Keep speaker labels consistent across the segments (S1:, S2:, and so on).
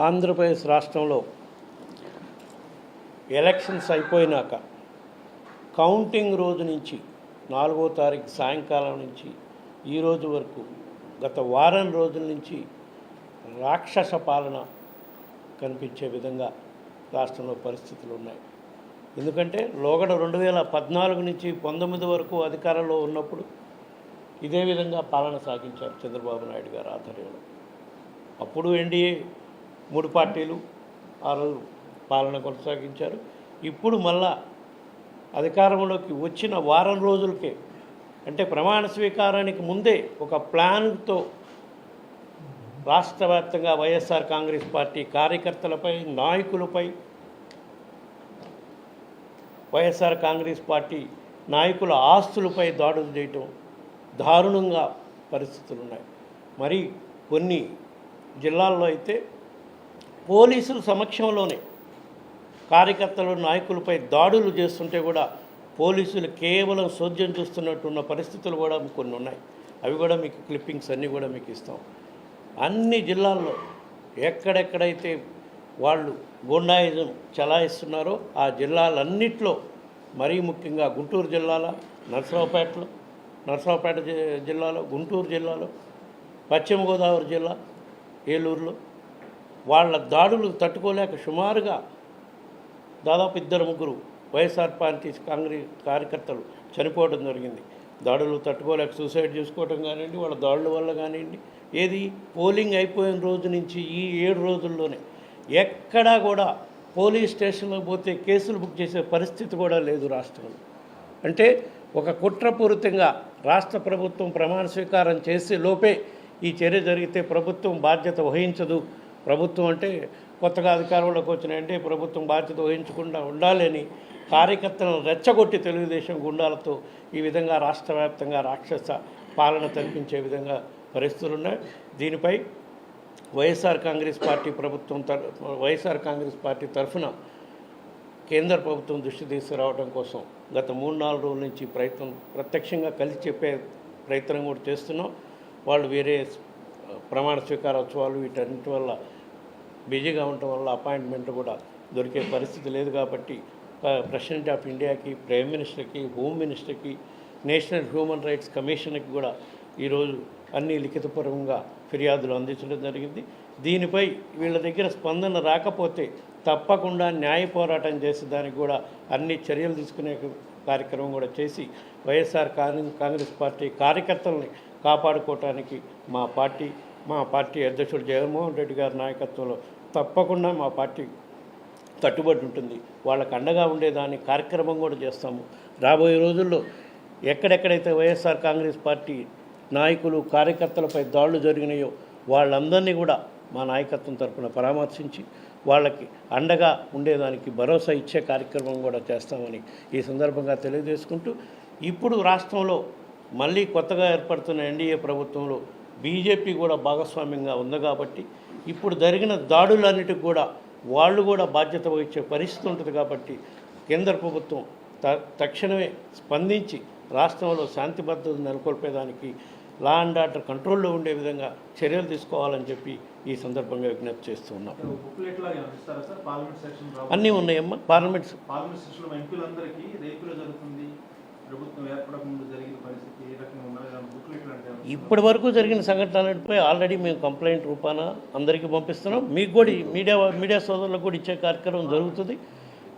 S1: ఆంధ్రప్రదేశ్ రాష్ట్రంలో ఎలక్షన్స్ అయిపోయినాక కౌంటింగ్ రోజు నుంచి 4వ తారీఖు సాయంకాలం నుంచి ఈ రోజు వరకు గత వారం రోజుల నుంచి రాక్షస పాలన కనిపించే విధంగా రాష్ట్రంలో పరిస్థితులు ఉన్నాయి. ఎందుకంటే లోగడ 2014 నుంచి 19 వరకు అధికారంలో ఉన్నప్పుడు ఇదే విధంగా పాలన సాగించారు చంద్రబాబు నాయుడు గారి ఆధ్వర్యంలో. అప్పుడు ఎన్డీఏ 3 పార్టీలు ఆ రోజు పాలన కొనసాగించారు. ఇప్పుడు మళ్ళా అధికారంలోకి వచ్చిన వారం రోజులకే, అంటే ప్రమాణ స్వీకారానికి ముందే ఒక ప్లాన్తో రాష్ట్ర వ్యాప్తంగా వైఎస్ఆర్ కాంగ్రెస్ పార్టీ కార్యకర్తలపై, నాయకులపై, వైఎస్ఆర్ కాంగ్రెస్ పార్టీ నాయకుల ఆస్తులపై దాడులు చేయటం దారుణంగా పరిస్థితులు ఉన్నాయి. మరి కొన్ని జిల్లాల్లో అయితే పోలీసుల సమక్షంలోనే కార్యకర్తలు, నాయకులపై దాడులు చేస్తుంటే కూడా పోలీసులు కేవలం సోద్యం చూస్తున్నట్టున్న పరిస్థితులు కూడా కొన్ని ఉన్నాయి. అవి కూడా మీకు క్లిప్పింగ్స్ అన్నీ కూడా మీకు ఇస్తాం. అన్ని జిల్లాల్లో ఎక్కడెక్కడైతే వాళ్ళు గూండాయిజం చలాయిస్తున్నారో ఆ జిల్లాలన్నిట్లో, మరీ ముఖ్యంగా గుంటూరు జిల్లాలో, నరసరావుపేట జిల్లాలో, గుంటూరు జిల్లాలో, పశ్చిమ గోదావరి జిల్లా, ఏలూరులో వాళ్ళ దాడులు తట్టుకోలేక సుమారుగా దాదాపు 2-3 వైఎస్ఆర్ పార్టీ కాంగ్రెస్ కార్యకర్తలు చనిపోవడం జరిగింది. దాడులు తట్టుకోలేక సూసైడ్ చేసుకోవడం కానివ్వండి, వాళ్ళ దాడుల వల్ల కానివ్వండి. ఏది పోలింగ్ అయిపోయిన రోజు నుంచి ఈ 7 రోజుల్లోనే ఎక్కడా కూడా పోలీస్ స్టేషన్లో పోతే కేసులు బుక్ చేసే పరిస్థితి కూడా లేదు రాష్ట్రంలో. అంటే ఒక కుట్రపూరితంగా రాష్ట్ర ప్రభుత్వం ప్రమాణ స్వీకారం చేసే లోపే ఈ చర్య జరిగితే ప్రభుత్వం బాధ్యత వహించదు. ప్రభుత్వం అంటే కొత్తగా అధికారంలోకి వచ్చినాయంటే ప్రభుత్వం బాధ్యత వహించకుండా ఉండాలని కార్యకర్తలను రెచ్చగొట్టి తెలుగుదేశం గుండాలతో ఈ విధంగా రాష్ట్ర వ్యాప్తంగా రాక్షస పాలన తలపించే విధంగా పరిస్థితులు ఉన్నాయి. దీనిపై వైఎస్ఆర్ కాంగ్రెస్ పార్టీ తరఫున కేంద్ర ప్రభుత్వం దృష్టి తీసుకురావడం కోసం గత 3-4 రోజుల నుంచి ప్రత్యక్షంగా కలిసి చెప్పే ప్రయత్నం కూడా చేస్తున్నాం. వాళ్ళు వేరే ప్రమాణ స్వీకారోత్సవాలు వీటన్నిటి వల్ల బిజీగా ఉండటం వల్ల అపాయింట్మెంట్ కూడా దొరికే పరిస్థితి లేదు. కాబట్టి ప్రెసిడెంట్ ఆఫ్ ఇండియాకి, ప్రైమ్ మినిస్టర్కి, హోమ్ మినిస్టర్కి, నేషనల్ హ్యూమన్ రైట్స్ కమిషన్కి కూడా ఈరోజు అన్ని లిఖితపూర్వకంగా ఫిర్యాదులు అందించడం జరిగింది. దీనిపై వీళ్ళ దగ్గర స్పందన రాకపోతే తప్పకుండా న్యాయ పోరాటం చేసే దానికి కూడా అన్ని చర్యలు తీసుకునే కార్యక్రమం కూడా చేసి వైఎస్ఆర్ కాంగ్రెస్ పార్టీ కార్యకర్తల్ని కాపాడుకోవటానికి మా పార్టీ అధ్యక్షుడు జగన్మోహన్ రెడ్డి గారి నాయకత్వంలో తప్పకుండా మా పార్టీ కట్టుబడి ఉంటుంది. వాళ్ళకు అండగా ఉండేదాని కార్యక్రమం కూడా చేస్తాము. రాబోయే రోజుల్లో ఎక్కడెక్కడైతే వైఎస్ఆర్ కాంగ్రెస్ పార్టీ నాయకులు, కార్యకర్తలపై దాడులు జరిగినాయో వాళ్ళందరినీ కూడా మా నాయకత్వం తరఫున పరామర్శించి వాళ్ళకి అండగా ఉండేదానికి భరోసా ఇచ్చే కార్యక్రమం కూడా చేస్తామని ఈ సందర్భంగా తెలియజేసుకుంటూ, ఇప్పుడు రాష్ట్రంలో మళ్ళీ కొత్తగా ఏర్పడుతున్న ఎన్డీఏ ప్రభుత్వంలో బీజేపీ కూడా భాగస్వామ్యంగా ఉంది. కాబట్టి ఇప్పుడు జరిగిన దాడులన్నిటికి కూడా వాళ్ళు కూడా బాధ్యత వహించే పరిస్థితి ఉంటుంది. కాబట్టి కేంద్ర ప్రభుత్వం తక్షణమే స్పందించి రాష్ట్రంలో శాంతి భద్రతలు నెలకొల్పేదానికి, లా అండ్ ఆర్డర్ కంట్రోల్లో ఉండే విధంగా చర్యలు తీసుకోవాలని చెప్పి ఈ సందర్భంగా విజ్ఞప్తి చేస్తూ ఉన్నాం. అన్నీ ఉన్నాయమ్మా. పార్లమెంట్ సెషన్లో ఎంపీలందరికీ రేపులో జరుగుతుంది. ఇప్పటి వరకు జరిగిన సంఘటనలపై ఆల్రెడీ మేము కంప్లైంట్ రూపాన అందరికీ పంపిస్తున్నాం. మీకు కూడా మీడియా సోదరులకు కూడా ఇచ్చే కార్యక్రమం జరుగుతుంది.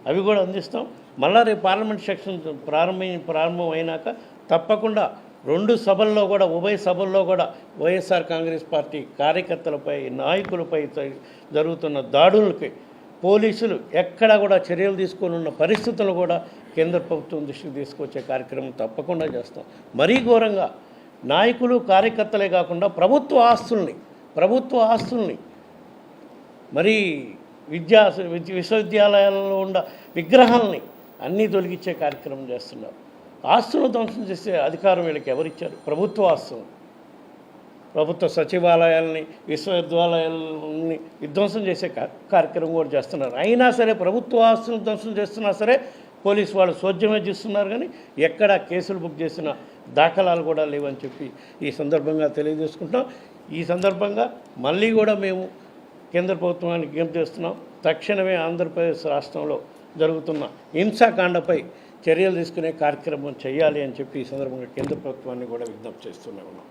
S1: అవి కూడా అందిస్తాం. మళ్ళా రేపు పార్లమెంట్ సెక్షన్ ప్రారంభం అయినాక తప్పకుండా 2 సభల్లో కూడా, ఉభయ సభల్లో కూడా వైఎస్ఆర్ కాంగ్రెస్ పార్టీ కార్యకర్తలపై, నాయకులపై జరుగుతున్న దాడులకి పోలీసులు ఎక్కడా కూడా చర్యలు తీసుకొని ఉన్న పరిస్థితులు కూడా కేంద్ర ప్రభుత్వం దృష్టికి తీసుకొచ్చే కార్యక్రమం తప్పకుండా చేస్తాం. మరీ ఘోరంగా నాయకులు, కార్యకర్తలే కాకుండా ప్రభుత్వ ఆస్తుల్ని మరీ విశ్వవిద్యాలయాలలో ఉన్న విగ్రహాలని అన్నీ తొలగించే కార్యక్రమం చేస్తున్నారు. ఆస్తులను ధ్వంసం చేసే అధికారం వీళ్ళకి ఎవరిచ్చారు? ప్రభుత్వ ఆస్తులు, ప్రభుత్వ సచివాలయాలని, విశ్వవిద్యాలయాలని విధ్వంసం చేసే కార్యక్రమం కూడా చేస్తున్నారు. అయినా సరే ప్రభుత్వ ఆస్తులను ధ్వంసం చేస్తున్నా సరే పోలీసు వాళ్ళు సోద్యమే చేస్తున్నారు. కానీ ఎక్కడ కేసులు బుక్ చేసిన దాఖలాలు కూడా లేవని చెప్పి ఈ సందర్భంగా తెలియజేసుకుంటాం. ఈ సందర్భంగా మళ్ళీ కూడా మేము కేంద్ర ప్రభుత్వానికి విజ్ఞప్తి చేస్తున్నాం. తక్షణమే ఆంధ్రప్రదేశ్ రాష్ట్రంలో జరుగుతున్న హింసాకాండపై చర్యలు తీసుకునే కార్యక్రమం చేయాలి అని చెప్పి ఈ సందర్భంగా కేంద్ర ప్రభుత్వాన్ని కూడా విజ్ఞప్తి చేస్తూనే ఉన్నాం.